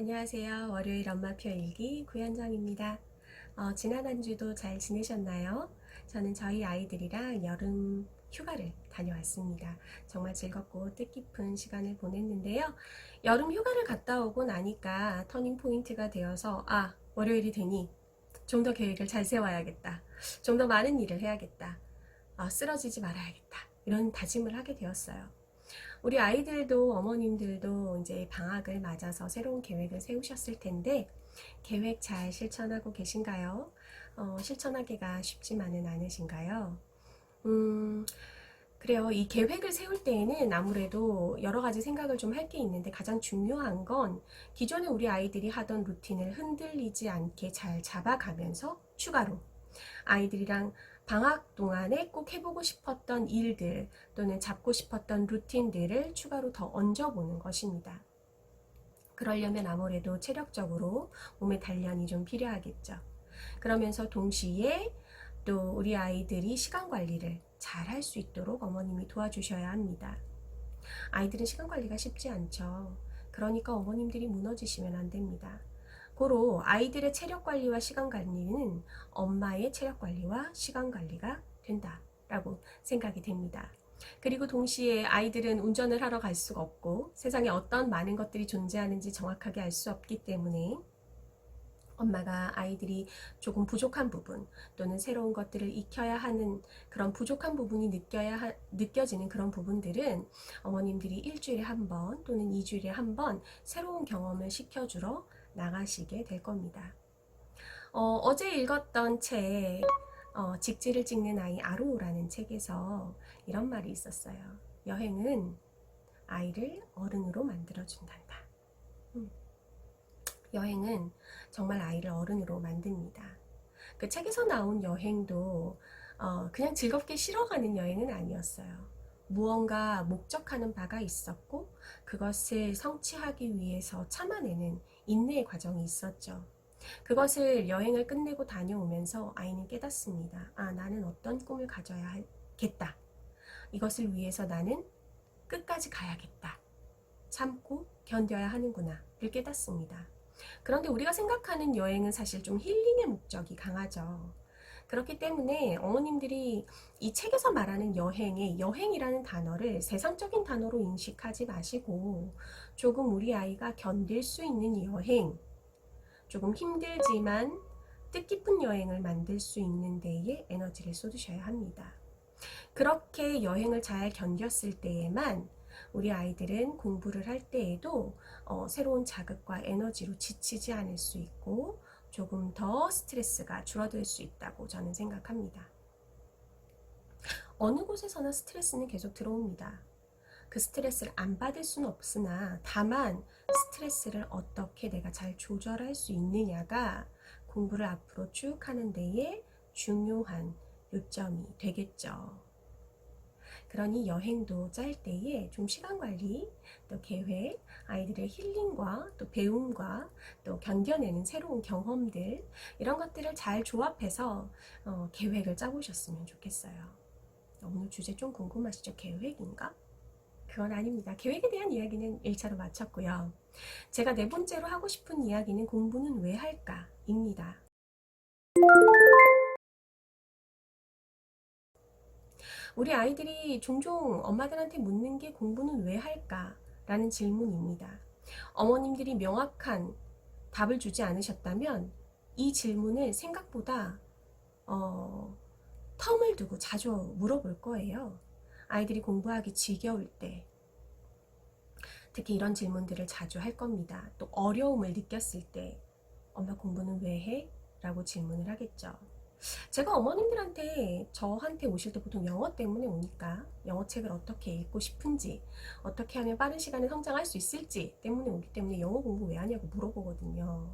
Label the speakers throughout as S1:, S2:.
S1: 안녕하세요. 월요일 엄마표 일기 구현정입니다. 지난 한 주도 잘 지내셨나요? 저는 저희 아이들이랑 여름 휴가를 다녀왔습니다. 정말 즐겁고 뜻깊은 시간을 보냈는데요. 여름 휴가를 갔다 오고 나니까 터닝 포인트가 되어서 월요일이 되니 좀 더 계획을 잘 세워야겠다. 좀 더 많은 일을 해야겠다. 쓰러지지 말아야겠다. 이런 다짐을 하게 되었어요. 우리 아이들도 어머님들도 이제 방학을 맞아서 새로운 계획을 세우셨을 텐데 계획 잘 실천하고 계신가요? 실천하기가 쉽지만은 않으신가요? 음, 그래요. 이 계획을 세울 때에는 아무래도 여러 가지 생각을 좀 할 게 있는데 가장 중요한 건 기존에 우리 아이들이 하던 루틴을 흔들리지 않게 잘 잡아가면서 추가로 아이들이랑 방학 동안에 꼭 해보고 싶었던 일들 또는 잡고 싶었던 루틴들을 추가로 더 얹어보는 것입니다. 그러려면 아무래도 체력적으로 몸의 단련이 좀 필요하겠죠. 그러면서 동시에 또 우리 아이들이 시간 관리를 잘 할 수 있도록 어머님이 도와주셔야 합니다. 아이들은 시간 관리가 쉽지 않죠. 그러니까 어머님들이 무너지시면 안 됩니다. 고로 아이들의 체력 관리와 시간 관리는 엄마의 체력 관리와 시간 관리가 된다라고 생각이 됩니다. 그리고 동시에 아이들은 운전을 하러 갈 수가 없고 세상에 어떤 많은 것들이 존재하는지 정확하게 알 수 없기 때문에 엄마가 아이들이 조금 부족한 부분 또는 새로운 것들을 익혀야 하는 그런 부족한 부분이 느껴지는 그런 부분들은 어머님들이 일주일에 한 번 또는 2주일에 한 번 새로운 경험을 시켜주러 나가시게 될 겁니다. 어제 읽었던 책 직지를 찍는 아이 아로라는 책에서 이런 말이 있었어요. 여행은 아이를 어른으로 만들어준단다. 여행은 정말 아이를 어른으로 만듭니다. 그 책에서 나온 여행도 그냥 즐겁게 쉬러 가는 여행은 아니었어요. 무언가 목적하는 바가 있었고 그것을 성취하기 위해서 참아내는 인내의 과정이 있었죠. 그것을 여행을 끝내고 다녀오면서 아이는 깨닫습니다. 나는 어떤 꿈을 가져야겠다. 이것을 위해서 나는 끝까지 가야겠다. 참고 견뎌야 하는구나를 깨닫습니다. 그런데 우리가 생각하는 여행은 사실 좀 힐링의 목적이 강하죠. 그렇기 때문에 어머님들이 이 책에서 말하는 여행이라는 단어를 세상적인 단어로 인식하지 마시고 조금 우리 아이가 견딜 수 있는 여행, 조금 힘들지만 뜻깊은 여행을 만들 수 있는 데에 에너지를 쏟으셔야 합니다. 그렇게 여행을 잘 견뎠을 때에만 우리 아이들은 공부를 할 때에도 새로운 자극과 에너지로 지치지 않을 수 있고 조금 더 스트레스가 줄어들 수 있다고 저는 생각합니다. 어느 곳에서나 스트레스는 계속 들어옵니다. 그 스트레스를 안 받을 수는 없으나 다만 스트레스를 어떻게 내가 잘 조절할 수 있느냐가 공부를 앞으로 쭉 하는 데에 중요한 요점이 되겠죠. 그러니 여행도 짤 때에 좀 시간 관리, 또 계획, 아이들의 힐링과 또 배움과 또 견뎌내는 새로운 경험들 이런 것들을 잘 조합해서 계획을 짜보셨으면 좋겠어요. 오늘 주제 좀 궁금하시죠? 계획인가? 그건 아닙니다. 계획에 대한 이야기는 1차로 마쳤고요. 제가 네 번째로 하고 싶은 이야기는 공부는 왜 할까? 입니다. 우리 아이들이 종종 엄마들한테 묻는 게 공부는 왜 할까? 라는 질문입니다. 어머님들이 명확한 답을 주지 않으셨다면 이 질문을 생각보다 텀을 두고 자주 물어볼 거예요. 아이들이 공부하기 지겨울 때 특히 이런 질문들을 자주 할 겁니다. 또 어려움을 느꼈을 때 엄마 공부는 왜 해? 라고 질문을 하겠죠. 제가 어머님들한테 저한테 오실 때 보통 영어 때문에 오니까 영어 책을 어떻게 읽고 싶은지 어떻게 하면 빠른 시간에 성장할 수 있을지 때문에 오기 때문에 영어 공부 왜 하냐고 물어보거든요.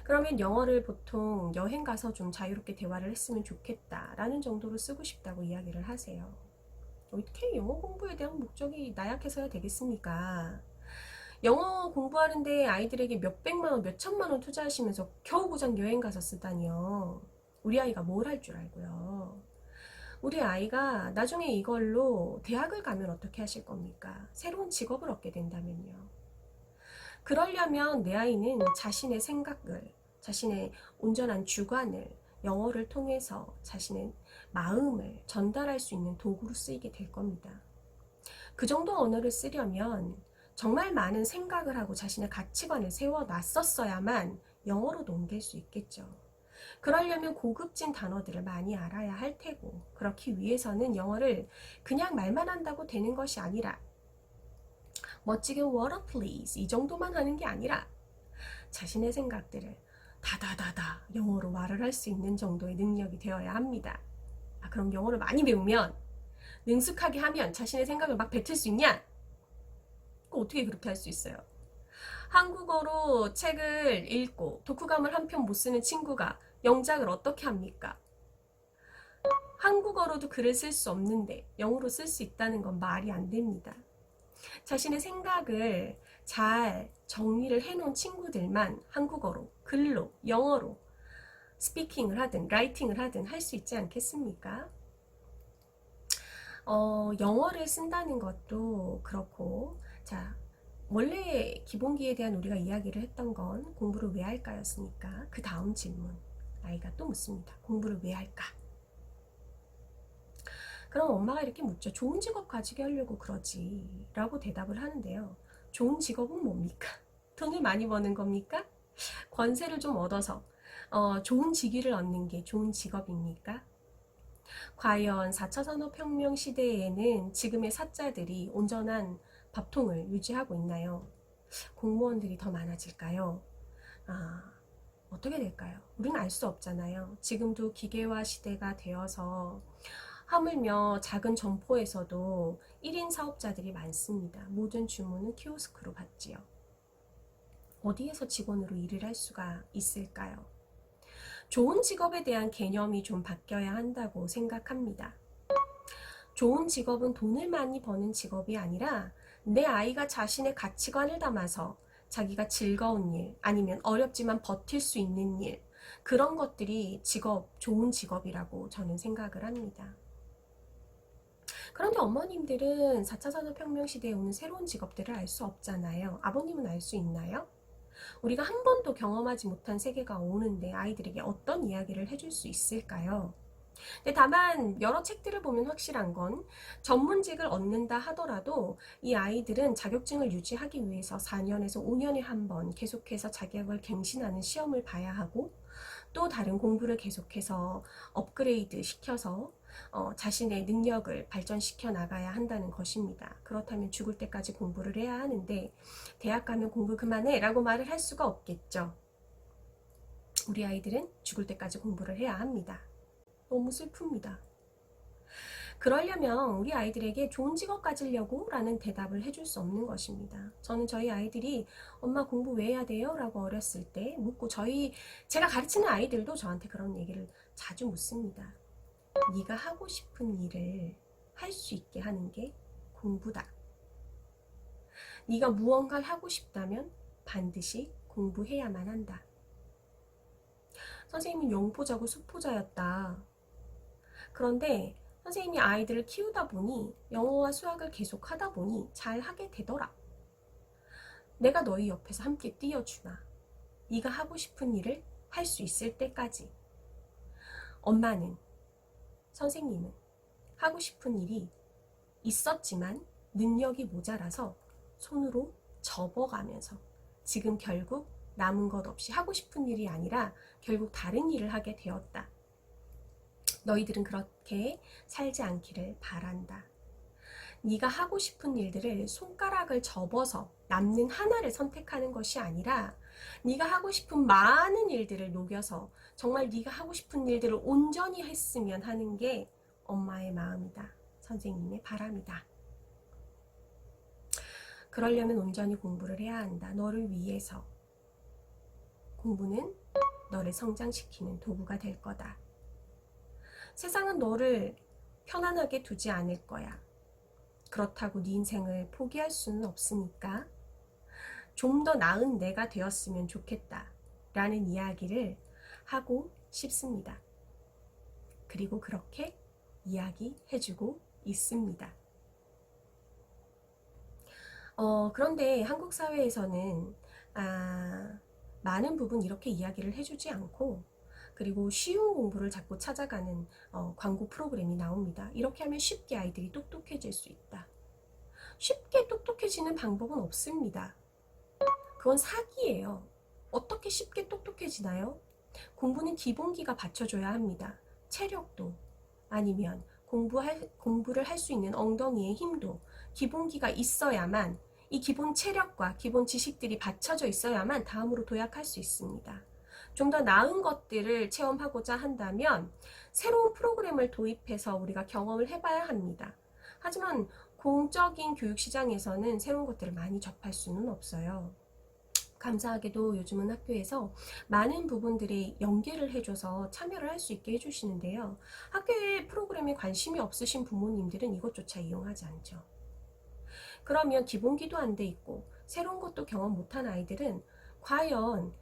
S1: 그러면 영어를 보통 여행 가서 좀 자유롭게 대화를 했으면 좋겠다 라는 정도로 쓰고 싶다고 이야기를 하세요. 어떻게 영어 공부에 대한 목적이 나약해서야 되겠습니까? 영어 공부하는데 아이들에게 몇백만 원, 몇천만 원 투자하시면서 겨우 고장 여행 가서 쓰다니요. 우리 아이가 뭘 할 줄 알고요. 우리 아이가 나중에 이걸로 대학을 가면 어떻게 하실 겁니까? 새로운 직업을 얻게 된다면요. 그러려면 내 아이는 자신의 생각을, 자신의 온전한 주관을 영어를 통해서 자신의 마음을 전달할 수 있는 도구로 쓰이게 될 겁니다. 그 정도 언어를 쓰려면 정말 많은 생각을 하고 자신의 가치관을 세워놨었어야만 영어로도 옮길 수 있겠죠. 그러려면 고급진 단어들을 많이 알아야 할 테고, 그렇기 위해서는 영어를 그냥 말만 한다고 되는 것이 아니라 멋지게 water please 이 정도만 하는 게 아니라 자신의 생각들을 다다다다 영어로 말을 할 수 있는 정도의 능력이 되어야 합니다. 그럼 영어를 많이 배우면, 능숙하게 하면 자신의 생각을 막 뱉을 수 있냐? 어떻게 그렇게 할 수 있어요? 한국어로 책을 읽고 독후감을 한 편 못 쓰는 친구가 영작을 어떻게 합니까? 한국어로도 글을 쓸 수 없는데 영어로 쓸 수 있다는 건 말이 안 됩니다. 자신의 생각을 잘 정리를 해놓은 친구들만 한국어로, 글로, 영어로 스피킹을 하든 라이팅을 하든 할 수 있지 않겠습니까? 영어를 쓴다는 것도 그렇고, 자, 원래 기본기에 대한 우리가 이야기를 했던 건 공부를 왜 할까였으니까 그 다음 질문 아이가 또 묻습니다. 공부를 왜 할까? 그럼 엄마가 이렇게 묻죠. 좋은 직업 가지게 하려고 그러지 라고 대답을 하는데요. 좋은 직업은 뭡니까? 돈을 많이 버는 겁니까? 권세를 좀 얻어서 좋은 직위를 얻는 게 좋은 직업입니까? 과연 4차 산업혁명 시대에는 지금의 사자들이 온전한 밥통을 유지하고 있나요? 공무원들이 더 많아질까요? 어떻게 될까요? 우리는 알 수 없잖아요. 지금도 기계화 시대가 되어서 하물며 작은 점포에서도 1인 사업자들이 많습니다. 모든 주문은 키오스크로 받지요. 어디에서 직원으로 일을 할 수가 있을까요? 좋은 직업에 대한 개념이 좀 바뀌어야 한다고 생각합니다. 좋은 직업은 돈을 많이 버는 직업이 아니라 내 아이가 자신의 가치관을 담아서 자기가 즐거운 일, 아니면 어렵지만 버틸 수 있는 일, 그런 것들이 좋은 직업이라고 저는 생각을 합니다. 그런데 어머님들은 4차 산업혁명 시대에 오는 새로운 직업들을 알 수 없잖아요. 아버님은 알 수 있나요? 우리가 한 번도 경험하지 못한 세계가 오는데 아이들에게 어떤 이야기를 해줄 수 있을까요? 근데 다만 여러 책들을 보면 확실한 건 전문직을 얻는다 하더라도 이 아이들은 자격증을 유지하기 위해서 4년에서 5년에 한 번 계속해서 자격을 갱신하는 시험을 봐야 하고, 또 다른 공부를 계속해서 업그레이드 시켜서 자신의 능력을 발전시켜 나가야 한다는 것입니다. 그렇다면 죽을 때까지 공부를 해야 하는데 대학 가면 공부 그만해 라고 말을 할 수가 없겠죠. 우리 아이들은 죽을 때까지 공부를 해야 합니다. 너무 슬픕니다. 그러려면 우리 아이들에게 좋은 직업 가지려고 라는 대답을 해줄 수 없는 것입니다. 저는 저희 아이들이 엄마 공부 왜 해야 돼요? 라고 어렸을 때 묻고, 제가 가르치는 아이들도 저한테 그런 얘기를 자주 묻습니다. 네가 하고 싶은 일을 할 수 있게 하는 게 공부다. 네가 무언가를 하고 싶다면 반드시 공부해야만 한다. 선생님은 영포자고 수포자였다. 그런데 선생님이 아이들을 키우다 보니 영어와 수학을 계속 하다 보니 잘 하게 되더라. 내가 너희 옆에서 함께 뛰어주마. 네가 하고 싶은 일을 할 수 있을 때까지. 엄마는, 선생님은 하고 싶은 일이 있었지만 능력이 모자라서 손으로 접어가면서 지금 결국 남은 것 없이 하고 싶은 일이 아니라 결국 다른 일을 하게 되었다. 너희들은 그렇게 살지 않기를 바란다. 네가 하고 싶은 일들을 손가락을 접어서 남는 하나를 선택하는 것이 아니라 네가 하고 싶은 많은 일들을 녹여서 정말 네가 하고 싶은 일들을 온전히 했으면 하는 게 엄마의 마음이다. 선생님의 바람이다. 그러려면 온전히 공부를 해야 한다. 너를 위해서. 공부는 너를 성장시키는 도구가 될 거다. 세상은 너를 편안하게 두지 않을 거야. 그렇다고 네 인생을 포기할 수는 없으니까 좀 더 나은 내가 되었으면 좋겠다 라는 이야기를 하고 싶습니다. 그리고 그렇게 이야기해주고 있습니다. 그런데 한국 사회에서는 많은 부분 이렇게 이야기를 해주지 않고, 그리고 쉬운 공부를 자꾸 찾아가는 광고 프로그램이 나옵니다. 이렇게 하면 쉽게 아이들이 똑똑해질 수 있다. 쉽게 똑똑해지는 방법은 없습니다. 그건 사기예요. 어떻게 쉽게 똑똑해지나요? 공부는 기본기가 받쳐줘야 합니다. 체력도, 아니면 공부를 할 수 있는 엉덩이의 힘도, 기본기가 있어야만, 이 기본 체력과 기본 지식들이 받쳐져 있어야만 다음으로 도약할 수 있습니다. 좀 더 나은 것들을 체험하고자 한다면 새로운 프로그램을 도입해서 우리가 경험을 해봐야 합니다. 하지만 공적인 교육시장에서는 새로운 것들을 많이 접할 수는 없어요. 감사하게도 요즘은 학교에서 많은 부분들이 연계를 해줘서 참여를 할 수 있게 해주시는데요. 학교의 프로그램에 관심이 없으신 부모님들은 이것조차 이용하지 않죠. 그러면 기본기도 안 돼 있고 새로운 것도 경험 못한 아이들은 과연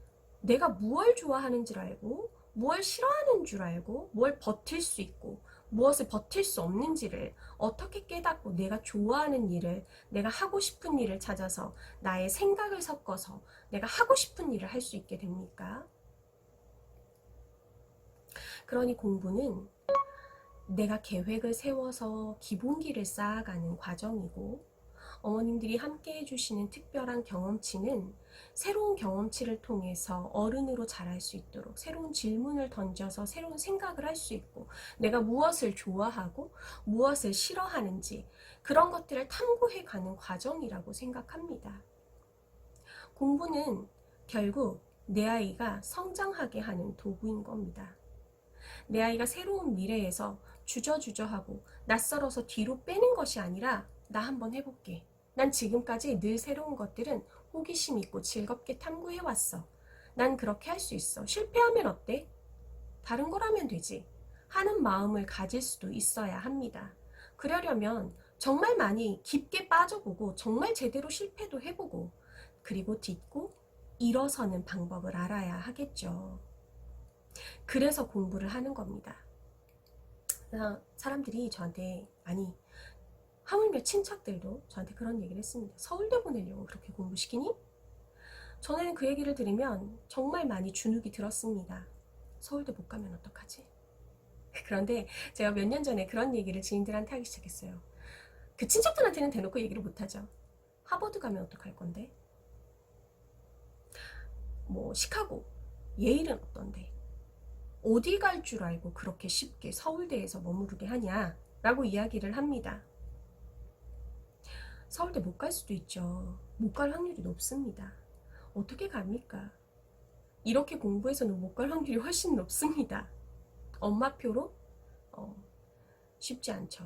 S1: 내가 무엇을 좋아하는 줄 알고, 무엇을 싫어하는 줄 알고, 뭘 버틸 수 있고 무엇을 버틸 수 없는지를 어떻게 깨닫고 내가 좋아하는 일을, 내가 하고 싶은 일을 찾아서 나의 생각을 섞어서 내가 하고 싶은 일을 할 수 있게 됩니까? 그러니 공부는 내가 계획을 세워서 기본기를 쌓아가는 과정이고, 어머님들이 함께 해주시는 특별한 경험치는 새로운 경험치를 통해서 어른으로 자랄 수 있도록 새로운 질문을 던져서 새로운 생각을 할 수 있고, 내가 무엇을 좋아하고 무엇을 싫어하는지 그런 것들을 탐구해가는 과정이라고 생각합니다. 공부는 결국 내 아이가 성장하게 하는 도구인 겁니다. 내 아이가 새로운 미래에서 주저주저하고 낯설어서 뒤로 빼는 것이 아니라, 나 한번 해볼게. 난 지금까지 늘 새로운 것들은 호기심 있고 즐겁게 탐구해왔어. 난 그렇게 할 수 있어. 실패하면 어때? 다른 걸 하면 되지. 하는 마음을 가질 수도 있어야 합니다. 그러려면 정말 많이 깊게 빠져보고 정말 제대로 실패도 해보고, 그리고 딛고 일어서는 방법을 알아야 하겠죠. 그래서 공부를 하는 겁니다. 사람들이 저한테, 아니 하물며 친척들도 저한테 그런 얘기를 했습니다. 서울대 보내려고 그렇게 공부시키니? 전에는 그 얘기를 들으면 정말 많이 주눅이 들었습니다. 서울대 못 가면 어떡하지? 그런데 제가 몇 년 전에 그런 얘기를 지인들한테 하기 시작했어요. 그 친척들한테는 대놓고 얘기를 못하죠. 하버드 가면 어떡할 건데? 뭐 시카고, 예일은 어떤데? 어디 갈 줄 알고 그렇게 쉽게 서울대에서 머무르게 하냐? 라고 이야기를 합니다. 서울대 못 갈 수도 있죠. 못 갈 확률이 높습니다. 어떻게 갑니까? 이렇게 공부해서는 못 갈 확률이 훨씬 높습니다. 엄마표로? 쉽지 않죠.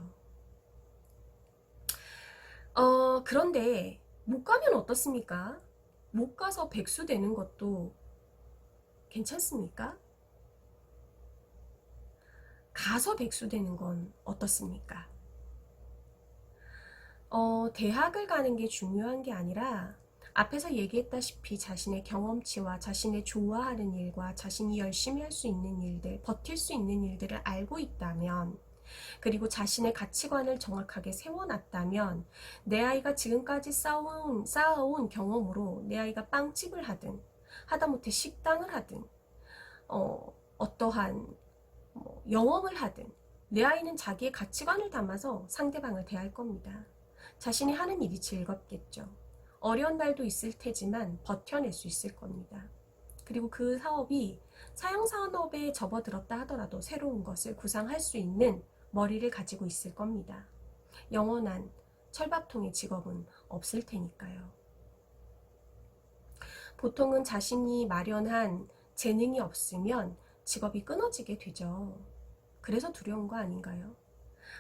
S1: 그런데 못 가면 어떻습니까? 못 가서 백수 되는 것도 괜찮습니까? 가서 백수 되는 건 어떻습니까? 대학을 가는 게 중요한 게 아니라, 앞에서 얘기했다시피 자신의 경험치와 자신의 좋아하는 일과 자신이 열심히 할 수 있는 일들, 버틸 수 있는 일들을 알고 있다면, 그리고 자신의 가치관을 정확하게 세워놨다면, 내 아이가 지금까지 쌓아온 경험으로 내 아이가 빵집을 하든 하다못해 식당을 하든 어떠한 영업을 하든 내 아이는 자기의 가치관을 담아서 상대방을 대할 겁니다. 자신이 하는 일이 즐겁겠죠. 어려운 날도 있을 테지만 버텨낼 수 있을 겁니다. 그리고 그 사업이 사형산업에 접어들었다 하더라도 새로운 것을 구상할 수 있는 머리를 가지고 있을 겁니다. 영원한 철밥통의 직업은 없을 테니까요. 보통은 자신이 마련한 재능이 없으면 직업이 끊어지게 되죠. 그래서 두려운 거 아닌가요?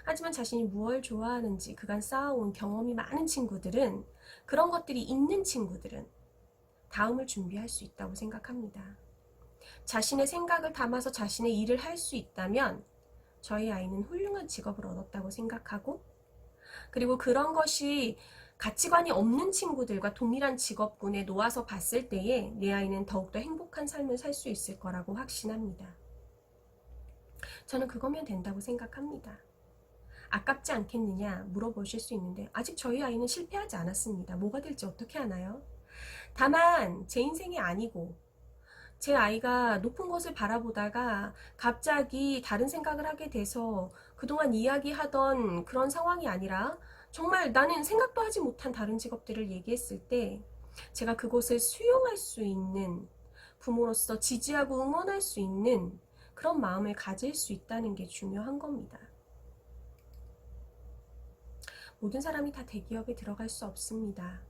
S1: 하지만 자신이 무엇을 좋아하는지 그간 쌓아온 경험이 많은 친구들은, 그런 것들이 있는 친구들은 다음을 준비할 수 있다고 생각합니다. 자신의 생각을 담아서 자신의 일을 할 수 있다면 저희 아이는 훌륭한 직업을 얻었다고 생각하고, 그리고 그런 것이 가치관이 없는 친구들과 동일한 직업군에 놓아서 봤을 때에 내 아이는 더욱더 행복한 삶을 살 수 있을 거라고 확신합니다. 저는 그거면 된다고 생각합니다. 아깝지 않겠느냐 물어보실 수 있는데, 아직 저희 아이는 실패하지 않았습니다. 뭐가 될지 어떻게 하나요? 다만 제 인생이 아니고 제 아이가 높은 것을 바라보다가 갑자기 다른 생각을 하게 돼서 그동안 이야기하던 그런 상황이 아니라 정말 나는 생각도 하지 못한 다른 직업들을 얘기했을 때 제가 그것을 수용할 수 있는, 부모로서 지지하고 응원할 수 있는 그런 마음을 가질 수 있다는 게 중요한 겁니다. 모든 사람이 다 대기업에 들어갈 수 없습니다.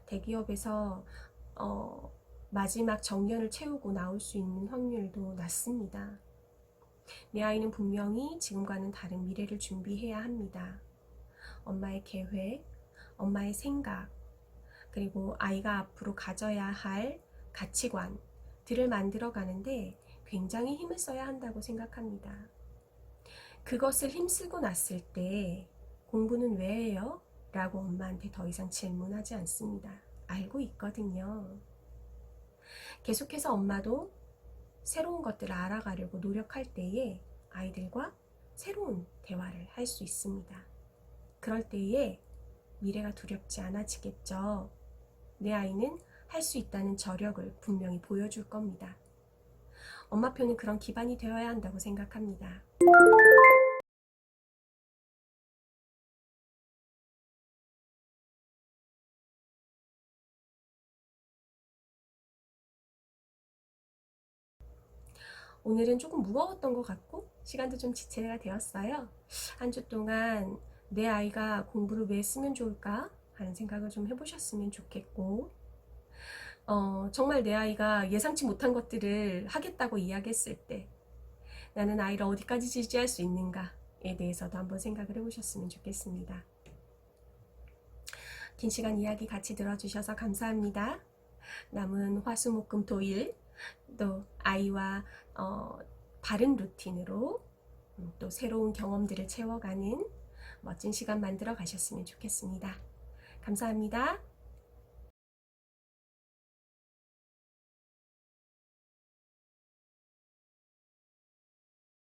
S1: 대기업에서 마지막 정년을 채우고 나올 수 있는 확률도 낮습니다. 내 아이는 분명히 지금과는 다른 미래를 준비해야 합니다. 엄마의 계획, 엄마의 생각, 그리고 아이가 앞으로 가져야 할 가치관들을 만들어 가는데 굉장히 힘을 써야 한다고 생각합니다. 그것을 힘쓰고 났을 때 공부는 왜 해요? 라고 엄마한테 더 이상 질문하지 않습니다. 알고 있거든요. 계속해서 엄마도 새로운 것들을 알아가려고 노력할 때에 아이들과 새로운 대화를 할 수 있습니다. 그럴 때에 미래가 두렵지 않아지겠죠. 내 아이는 할 수 있다는 저력을 분명히 보여줄 겁니다. 엄마표는 그런 기반이 되어야 한다고 생각합니다. 오늘은 조금 무거웠던 것 같고 시간도 좀 지체가 되었어요. 한 주 동안 내 아이가 공부를 왜 했으면 좋을까 하는 생각을 좀 해보셨으면 좋겠고, 정말 내 아이가 예상치 못한 것들을 하겠다고 이야기했을 때 나는 아이를 어디까지 지지할 수 있는가에 대해서도 한번 생각을 해보셨으면 좋겠습니다. 긴 시간 이야기 같이 들어주셔서 감사합니다. 남은 화수목금토일 또 아이와 바른 루틴으로 또 새로운 경험들을 채워가는 멋진 시간 만들어 가셨으면 좋겠습니다. 감사합니다.